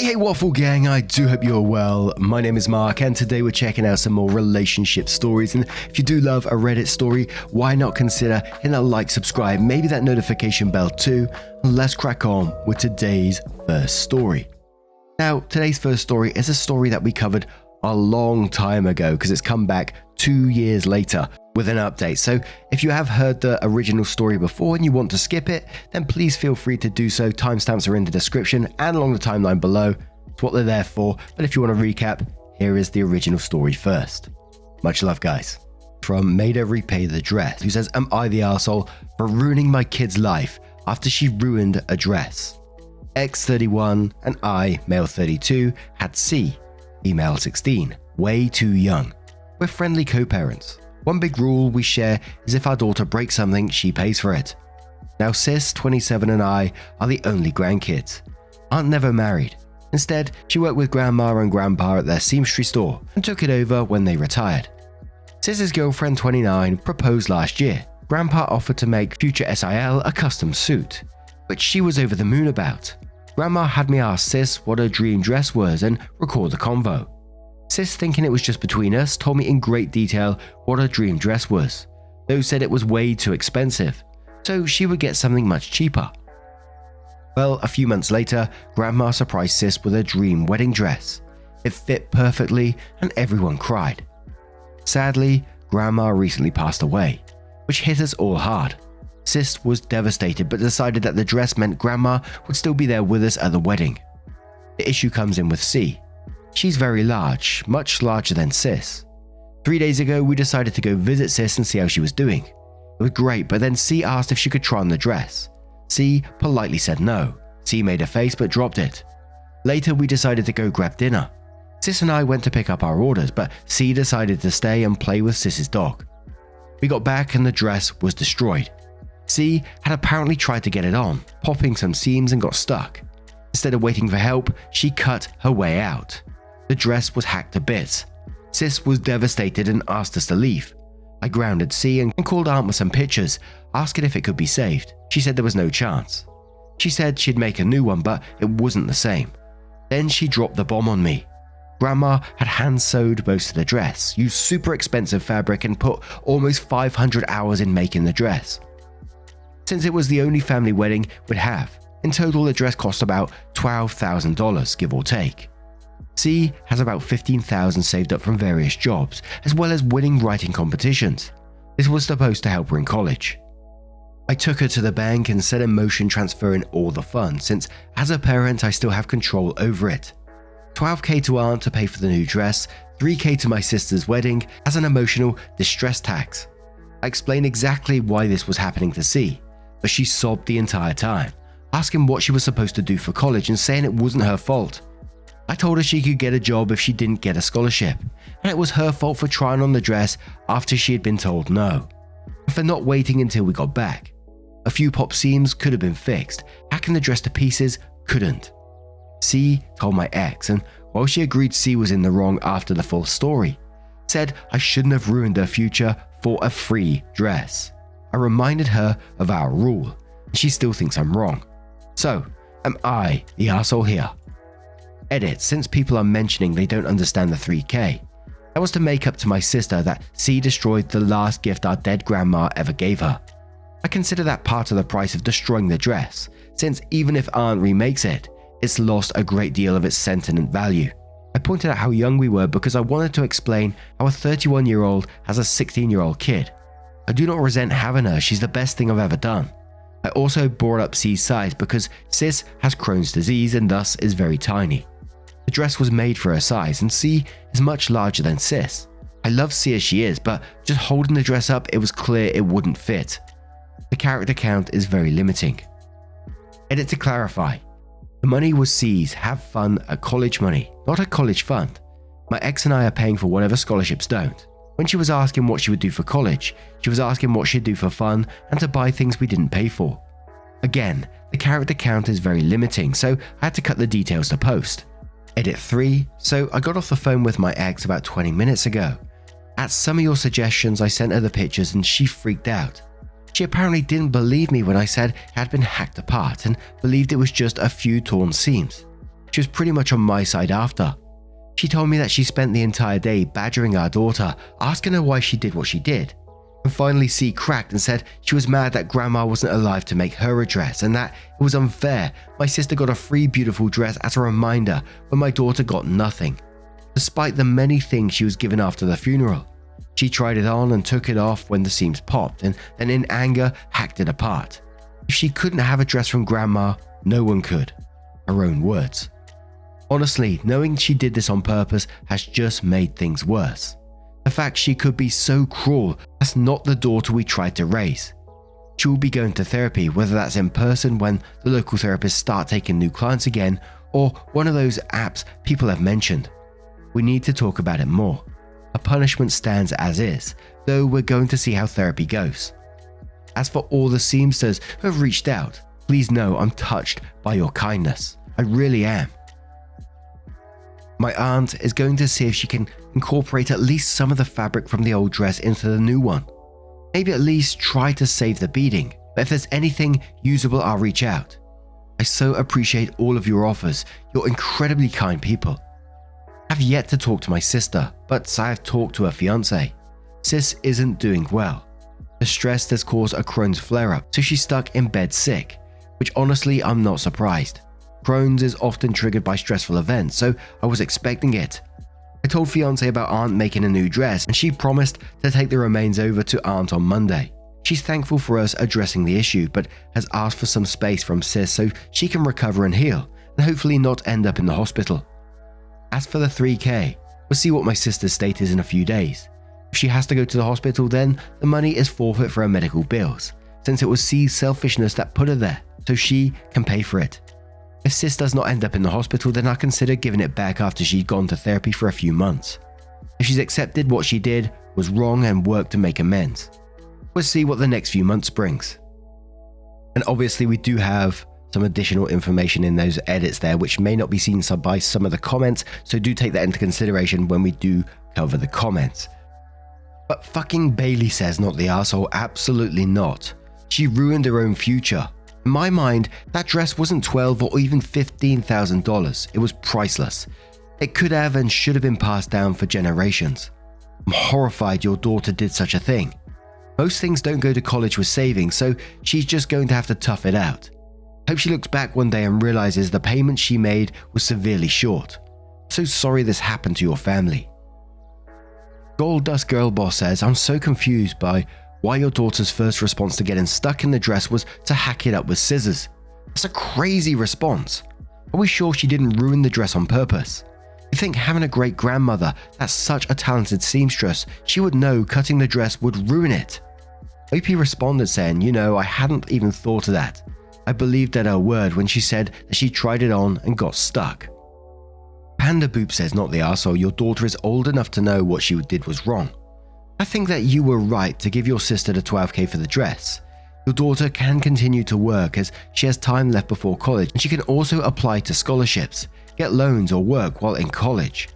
Hey Waffle Gang, I do hope you're well. My name is Mark and today we're checking out some more relationship stories, and if you do love a Reddit story, why not consider hitting that like, subscribe, maybe that notification bell too, and let's crack on with today's first story. Now, today's first story is a story that we covered a long time ago because it's come back 2 years later with an update. So if you have heard the original story before and you want to skip it, then please feel free to do so. Timestamps are in the description and along the timeline below. It's what they're there for. But if you want to recap, here is the original story first. Much love, guys. From Made Her Repay the Dress, who says, am I the arsehole for ruining my kid's life after she ruined a dress? X31 and I, male 32, had C, female 16, way too young. We're friendly co-parents. One big rule we share is if our daughter breaks something, she pays for it. Now sis, 27 and I are the only grandkids. Aunt never married. Instead, she worked with grandma and grandpa at their seamstress store and took it over when they retired. Sis's girlfriend, 29, proposed last year. Grandpa offered to make future SIL a custom suit, which she was over the moon about. Grandma had me ask Sis what her dream dress was and record the convo. Sis, thinking it was just between us, told me in great detail what her dream dress was, though said it was way too expensive, so she would get something much cheaper. Well, a few months later, Grandma surprised Sis with her dream wedding dress. It fit perfectly and everyone cried. Sadly, Grandma recently passed away, which hit us all hard. Sis was devastated but decided that the dress meant Grandma would still be there with us at the wedding. The issue comes in with C. She's very large, much larger than Sis. 3 days ago, we decided to go visit Sis and see how she was doing. It was great, but then C asked if she could try on the dress. C politely said no. C made a face but dropped it. Later, we decided to go grab dinner. Sis and I went to pick up our orders, but C decided to stay and play with Sis's dog. We got back and the dress was destroyed. C had apparently tried to get it on, popping some seams and got stuck. Instead of waiting for help, she cut her way out. The dress was hacked to bits. Sis was devastated and asked us to leave. I grounded C and called Aunt with some pictures, asking if it could be saved. She said there was no chance. She said she'd make a new one, but it wasn't the same. Then she dropped the bomb on me. Grandma had hand-sewed most of the dress, used super expensive fabric and put almost 500 hours in making the dress. Since it was the only family wedding we'd have, in total the dress cost about $12,000, give or take. C has about $15,000 saved up from various jobs, as well as winning writing competitions. This was supposed to help her in college. I took her to the bank and set in motion transferring all the funds, since as a parent I still have control over it. $12,000 to Aunt to pay for the new dress, $3,000 to my sister's wedding as an emotional distress tax. I explained exactly why this was happening to C, but she sobbed the entire time, asking what she was supposed to do for college and saying it wasn't her fault. I told her she could get a job if she didn't get a scholarship, and it was her fault for trying on the dress after she had been told no, and for not waiting until we got back. A few pop seams could have been fixed, hacking the dress to pieces couldn't. C told my ex, and while she agreed C was in the wrong after the full story, said I shouldn't have ruined her future for a free dress. I reminded her of our rule, and she still thinks I'm wrong. So, am I the arsehole here? Edit, since people are mentioning they don't understand the $3,000. That was to make up to my sister that C destroyed the last gift our dead grandma ever gave her. I consider that part of the price of destroying the dress, since even if Aunt remakes it, it's lost a great deal of its sentiment value. I pointed out how young we were because I wanted to explain how a 31-year-old has a 16-year-old kid. I do not resent having her, she's the best thing I've ever done. I also brought up C's size because Sis has Crohn's disease and thus is very tiny. The dress was made for her size and C is much larger than Sis. I love C as she is, but just holding the dress up it was clear it wouldn't fit. The character count is very limiting. Edit to clarify. The money was C's have fun at college money, not a college fund. My ex and I are paying for whatever scholarships don't. When she was asking what she would do for college, she was asking what she'd do for fun and to buy things we didn't pay for. Again, the character count is very limiting, so I had to cut the details to post. Edit 3, so I got off the phone with my ex about 20 minutes ago. At some of your suggestions, I sent her the pictures and she freaked out. She apparently didn't believe me when I said it had been hacked apart and believed it was just a few torn seams. She was pretty much on my side after. She told me that she spent the entire day badgering our daughter, asking her why she did what she did. And finally C cracked and said she was mad that grandma wasn't alive to make her a dress and that it was unfair. My sister got a free beautiful dress as a reminder when my daughter got nothing. Despite the many things she was given after the funeral, she tried it on and took it off when the seams popped and then in anger hacked it apart. If she couldn't have a dress from grandma, no one could. Her own words. Honestly, knowing she did this on purpose has just made things worse. The fact she could be so cruel, that's not the daughter we tried to raise. She will be going to therapy, whether that's in person when the local therapists start taking new clients again, or one of those apps people have mentioned. We need to talk about it more. A punishment stands as is, though we're going to see how therapy goes. As for all the seamsters who have reached out, please know I'm touched by your kindness. I really am. My aunt is going to see if she can incorporate at least some of the fabric from the old dress into the new one. Maybe at least try to save the beading, but if there's anything usable, I'll reach out. I so appreciate all of your offers. You're incredibly kind people. I've yet to talk to my sister, but I have talked to her fiance. Sis isn't doing well. The stress has caused a Crohn's flare-up, so she's stuck in bed sick, which honestly I'm not surprised. Crohn's is often triggered by stressful events, so I was expecting it. I told fiance about aunt making a new dress and she promised to take the remains over to aunt on Monday. She's thankful for us addressing the issue, but has asked for some space from sis so she can recover and heal, and hopefully not end up in the hospital. As for the 3K, we'll see what my sister's state is in a few days. If she has to go to the hospital, then the money is forfeit for her medical bills, since it was C's selfishness that put her there, so she can pay for it. If sis does not end up in the hospital, then I consider giving it back after she'd gone to therapy for a few months. If she's accepted what she did was wrong and worked to make amends, we'll see what the next few months brings. And obviously we do have some additional information in those edits there, which may not be seen by some of the comments, so do take that into consideration when we do cover the comments. But fucking Bailey says not the arsehole, absolutely not. She ruined her own future. In my mind, that dress wasn't $12,000 or even $15,000. It was priceless. It could have and should have been passed down for generations. I'm horrified your daughter did such a thing. Most things don't go to college with savings, so she's just going to have to tough it out. Hope she looks back one day and realizes the payment she made was severely short. So sorry this happened to your family. Gold Dust Girl Boss says, I'm so confused by why your daughter's first response to getting stuck in the dress was to hack it up with scissors. That's a crazy response. Are we sure she didn't ruin the dress on purpose? You think having a great grandmother that's such a talented seamstress, she would know cutting the dress would ruin it. OP responded saying, I hadn't even thought of that. I believed at her word when she said that she tried it on and got stuck. Panda Boop says, not the arsehole, your daughter is old enough to know what she did was wrong. I think that you were right to give your sister the $12,000 for the dress. Your daughter can continue to work as she has time left before college, and she can also apply to scholarships, get loans or work while in college.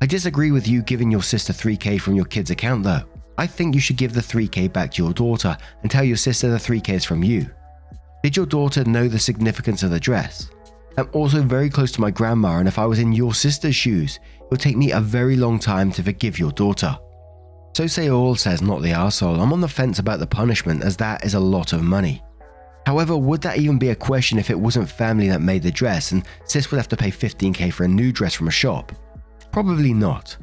I disagree with you giving your sister $3,000 from your kid's account though. I think you should give the $3,000 back to your daughter and tell your sister the $3,000 is from you. Did your daughter know the significance of the dress? I'm also very close to my grandma, and if I was in your sister's shoes, it would take me a very long time to forgive your daughter. So Say All says, not the arsehole, I'm on the fence about the punishment as that is a lot of money. However, would that even be a question if it wasn't family that made the dress and sis would have to pay $15,000 for a new dress from a shop? Probably not.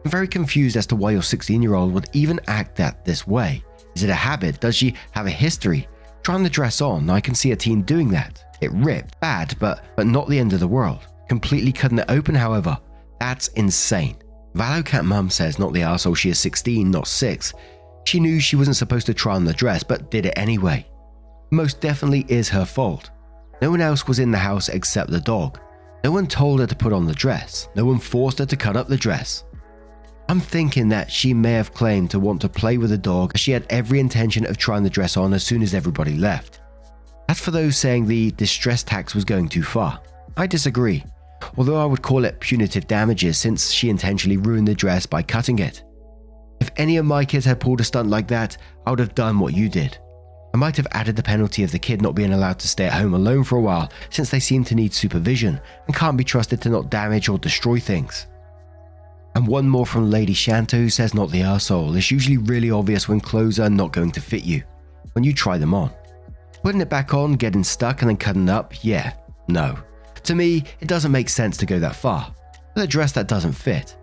I'm very confused as to why your 16-year-old would even act that this way. Is it a habit? Does she have a history? Trying the dress on, I can see a teen doing that. It ripped, bad, but not the end of the world. Completely cutting it open, however, that's insane. Valocat Mum says, not the arsehole, she is 16, not 6. She knew she wasn't supposed to try on the dress, but did it anyway. Most definitely is her fault. No one else was in the house except the dog. No one told her to put on the dress. No one forced her to cut up the dress. I'm thinking that she may have claimed to want to play with the dog as she had every intention of trying the dress on as soon as everybody left. As for those saying the distress tax was going too far, I disagree. Although I would call it punitive damages since she intentionally ruined the dress by cutting it. If any of my kids had pulled a stunt like that, I would have done what you did. I might have added the penalty of the kid not being allowed to stay at home alone for a while, since they seem to need supervision and can't be trusted to not damage or destroy things. And one more from Lady Shanto, who says not the arsehole. It's usually really obvious when clothes are not going to fit you, when you try them on. Putting it back on, getting stuck and then cutting up, yeah, no. To me, it doesn't make sense to go that far. With a dress that doesn't fit.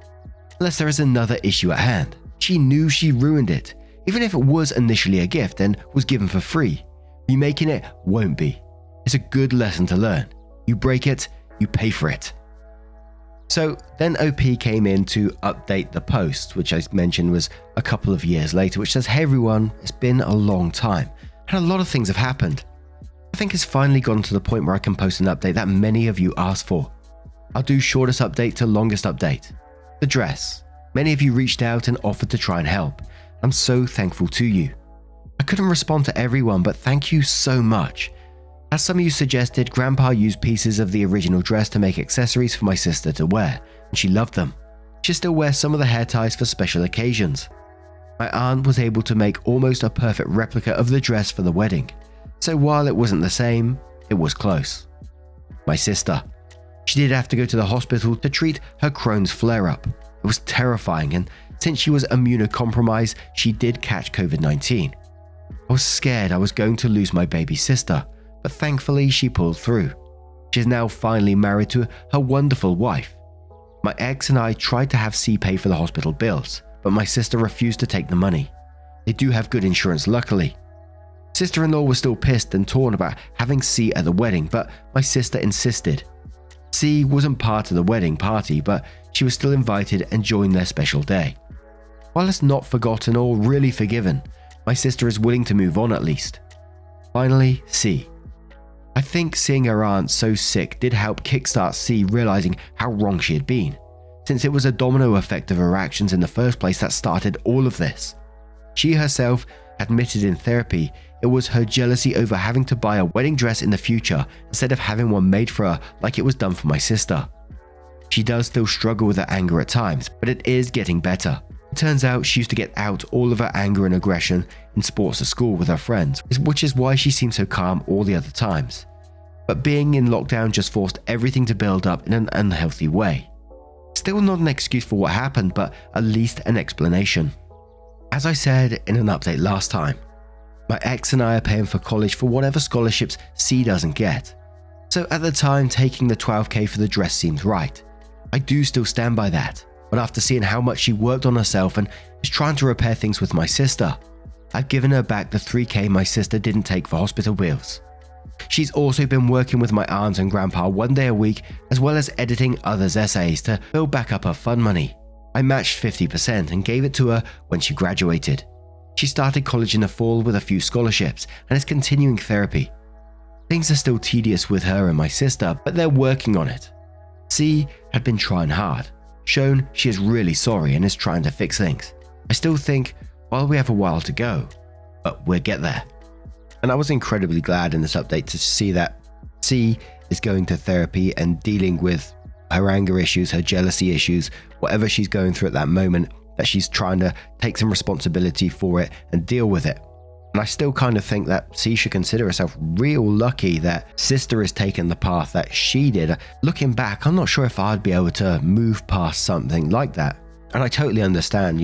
Unless there is another issue at hand. She knew she ruined it, even if it was initially a gift and was given for free. Remaking it won't be. It's a good lesson to learn. You break it, you pay for it. So then OP came in to update the post, which I mentioned was a couple of years later, which says, "Hey everyone, it's been a long time, and a lot of things have happened. I think it's finally gotten to the point where I can post an update that many of you asked for. I'll do shortest update to longest update. The dress. Many of you reached out and offered to try and help. I'm so thankful to you. I couldn't respond to everyone, but thank you so much. As some of you suggested, Grandpa used pieces of the original dress to make accessories for my sister to wear, and she loved them. She still wears some of the hair ties for special occasions. My aunt was able to make almost a perfect replica of the dress for the wedding, so while it wasn't the same, it was close. My sister. She did have to go to the hospital to treat her Crohn's flare-up. It was terrifying, and since she was immunocompromised, she did catch COVID-19. I was scared I was going to lose my baby sister, but thankfully she pulled through. She is now finally married to her wonderful wife. My ex and I tried to have C pay for the hospital bills, but my sister refused to take the money. They do have good insurance, luckily. Sister-in-law was still pissed and torn about having C at the wedding, but my sister insisted. C wasn't part of the wedding party, but she was still invited and joined their special day. While it's not forgotten or really forgiven, my sister is willing to move on at least. Finally, C. I think seeing her aunt so sick did help kickstart C realizing how wrong she had been, since it was a domino effect of her actions in the first place that started all of this. She herself admitted in therapy it was her jealousy over having to buy a wedding dress in the future instead of having one made for her like it was done for my sister. She does still struggle with her anger at times, but it is getting better. It turns out she used to get out all of her anger and aggression in sports at school with her friends, which is why she seemed so calm all the other times. But being in lockdown just forced everything to build up in an unhealthy way. Still not an excuse for what happened, but at least an explanation. As I said in an update last time, my ex and I are paying for college for whatever scholarships C doesn't get. So at the time, taking the $12,000 for the dress seemed right. I do still stand by that. But after seeing how much she worked on herself and is trying to repair things with my sister, I've given her back the $3,000 my sister didn't take for hospital bills. She's also been working with my aunt and grandpa one day a week, as well as editing others' essays to build back up her fund money. I matched 50% and gave it to her when she graduated. She started college in the fall with a few scholarships and is continuing therapy. Things are still tedious with her and my sister, but they're working on it. C had been trying hard. Shown she is really sorry and is trying to fix things. I still think, well, we have a while to go, but we'll get there. And I was incredibly glad in this update to see that C is going to therapy and dealing with her anger issues, her jealousy issues, whatever she's going through at that moment, that she's trying to take some responsibility for it and deal with it. And I still kind of think that C should consider herself real lucky that sister has taken the path that she did. Looking back, I'm not sure if I'd be able to move past something like that. And I totally understand,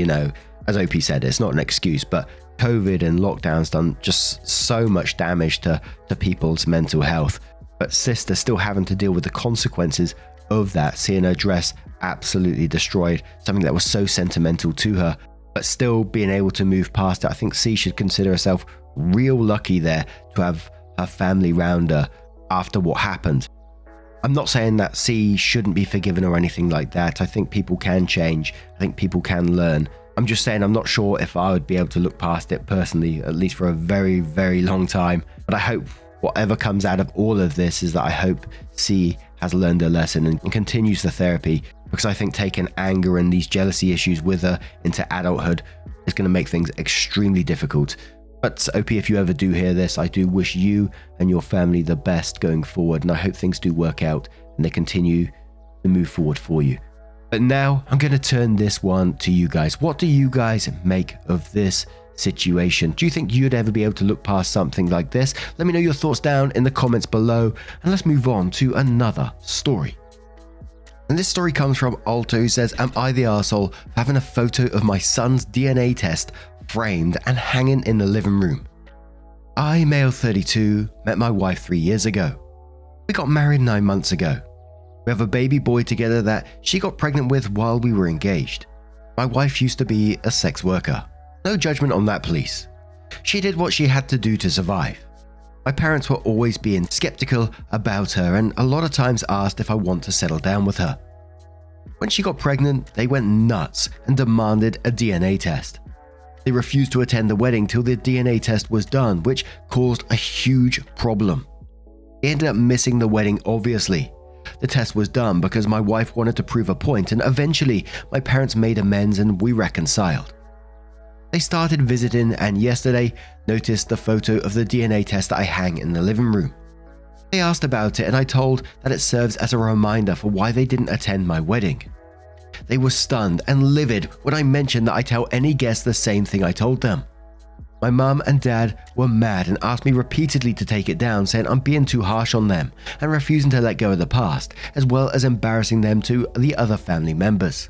as OP said, it's not an excuse, but COVID and lockdowns done just so much damage to people's mental health. But sister still having to deal with the consequences of that, seeing her dress absolutely destroyed, something that was so sentimental to her. But still being able to move past it. I think C should consider herself real lucky there to have her family round her after what happened. I'm not saying that C shouldn't be forgiven or anything like that. I think people can change. I think people can learn. I'm just saying I'm not sure if I would be able to look past it personally, at least for a very, very long time. But I hope whatever comes out of all of this is that I hope C has learned her lesson and continues the therapy, because I think taking anger and these jealousy issues with her into adulthood is going to make things extremely difficult. But OP, if you ever do hear this, I do wish you and your family the best going forward, and I hope things do work out and they continue to move forward for you. But now I'm going to turn this one to you guys. What do you guys make of this situation. Do you think you'd ever be able to look past something like this? Let me know your thoughts down in the comments below, and let's move on to another story. And this story comes from Alto, who says, am I the arsehole for having a photo of my son's DNA test framed and hanging in the living room? I, male 32, met my wife 3 years ago. We got married 9 months ago. We have a baby boy together that she got pregnant with while we were engaged. My wife used to be a sex worker. No judgment on that, please. She did what she had to do to survive. My parents were always being skeptical about her and a lot of times asked if I want to settle down with her. When she got pregnant, they went nuts and demanded a DNA test. They refused to attend the wedding till the DNA test was done, which caused a huge problem. They ended up missing the wedding, obviously. The test was done because my wife wanted to prove a point, and eventually my parents made amends and we reconciled. They started visiting and yesterday noticed the photo of the DNA test that I hang in the living room. They asked about it and I told that it serves as a reminder for why they didn't attend my wedding. They were stunned and livid when I mentioned that I tell any guest the same thing I told them. My mum and dad were mad and asked me repeatedly to take it down, saying I'm being too harsh on them and refusing to let go of the past, as well as embarrassing them to the other family members.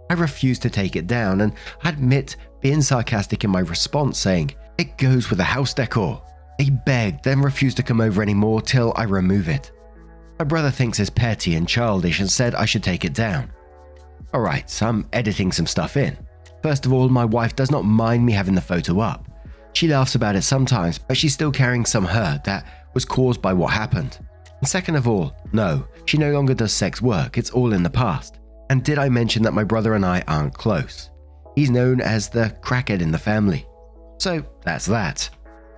I refused to take it down and I admit being sarcastic in my response, saying, it goes with the house decor. They begged, then refused to come over anymore till I remove it. My brother thinks it's petty and childish and said I should take it down. Alright, so I'm editing some stuff in. First of all, my wife does not mind me having the photo up. She laughs about it sometimes, but she's still carrying some hurt that was caused by what happened. And second of all, no, she no longer does sex work, it's all in the past. And did I mention that my brother and I aren't close? He's known as the crackhead in the family. So that's that.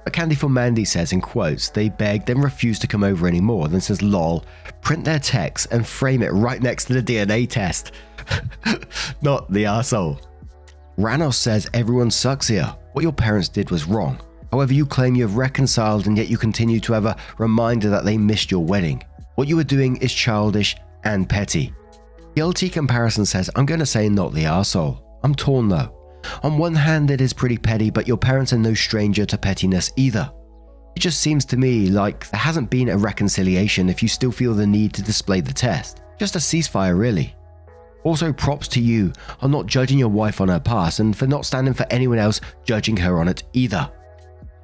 But Candy for Mandy says in quotes, they begged then refused to come over anymore, then says lol, print their text and frame it right next to the DNA test. Not the arsehole. Ranos says everyone sucks here. What your parents did was wrong. However, you claim you have reconciled and yet you continue to have a reminder that they missed your wedding. What you are doing is childish and petty. Guilty Comparison says, I'm going to say not the arsehole. I'm torn though. On one hand, it is pretty petty, but your parents are no stranger to pettiness either. It just seems to me like there hasn't been a reconciliation if you still feel the need to display the test. Just a ceasefire, really. Also, props to you on not judging your wife on her past and for not standing for anyone else judging her on it either.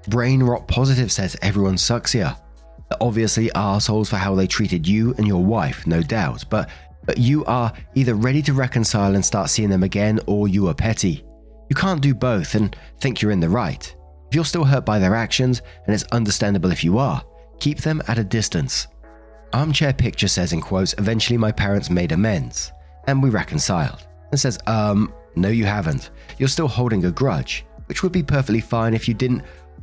Brain Rot Positive says everyone sucks here. They're obviously arseholes for how they treated you and your wife, no doubt, but you are either ready to reconcile and start seeing them again, or you are petty. You can't do both and think you're in the right. If you're still hurt by their actions, and it's understandable if you are, keep them at a distance. Armchair Picture says in quotes, eventually my parents made amends, and we reconciled. And says, no you haven't. You're still holding a grudge, which would be perfectly fine if you didn't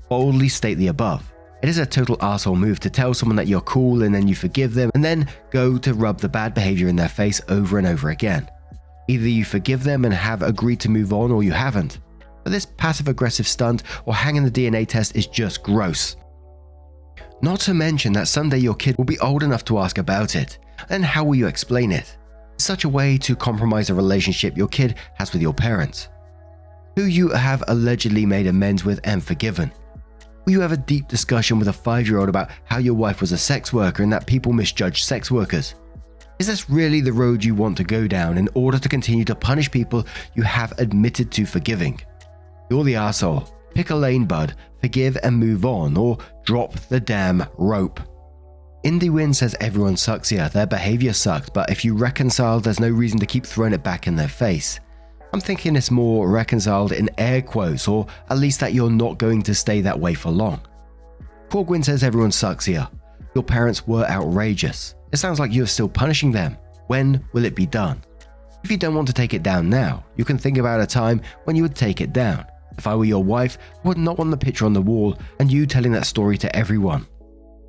boldly state the above. It is a total arsehole move to tell someone that you're cool and then you forgive them and then go to rub the bad behavior in their face over and over again. Either you forgive them and have agreed to move on, or you haven't. But this passive-aggressive stunt or hanging the DNA test is just gross. Not to mention that someday your kid will be old enough to ask about it, and how will you explain it? It's such a way to compromise a relationship your kid has with your parents, who you have allegedly made amends with and forgiven. Will you have a deep discussion with a 5-year-old about how your wife was a sex worker and that people misjudge sex workers? Is this really the road you want to go down in order to continue to punish people you have admitted to forgiving? You're the arsehole. Pick a lane, bud. Forgive and move on, or drop the damn rope. Indie Win says everyone sucks here. Their behavior sucked, but if you reconcile, there's no reason to keep throwing it back in their face. I'm thinking it's more reconciled in air quotes, or at least that you're not going to stay that way for long. Corgwin says everyone sucks here. Your parents were outrageous. It sounds like you're still punishing them. When will it be done? If you don't want to take it down now, you can think about a time when you would take it down. If I were your wife, I would not want the picture on the wall and you telling that story to everyone.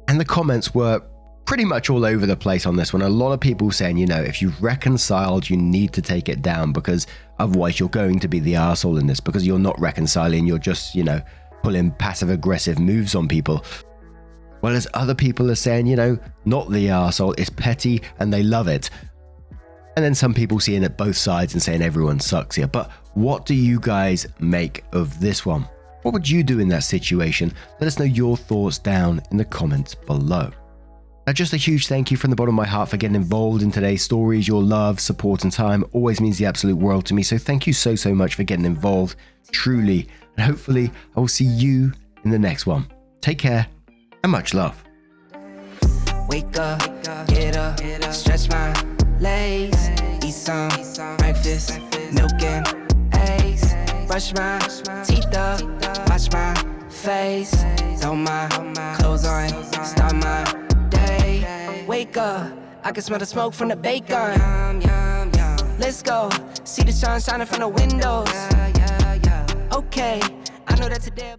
And the comments were pretty much all over the place on this one. A lot of people saying, if you've reconciled, you need to take it down because otherwise you're going to be the arsehole in this, because you're not reconciling, you're just, pulling passive-aggressive moves on people. Whereas other people are saying, not the arsehole, it's petty and they love it. And then some people seeing it both sides and saying everyone sucks here. But what do you guys make of this one? What would you do in that situation? Let us know your thoughts down in the comments below. Now, just a huge thank you from the bottom of my heart for getting involved in today's stories. Your love, support, and time always means the absolute world to me. So thank you so much for getting involved, truly. And hopefully I will see you in the next one. Take care and much love. Wake up, get up, stretch my legs, eat some breakfast, milk and eggs, brush my teeth up, wash my face, throw my clothes on, start my day. Wake up, I can smell the smoke from the bacon. Let's go, see the sun shining from the windows. Okay, I know that today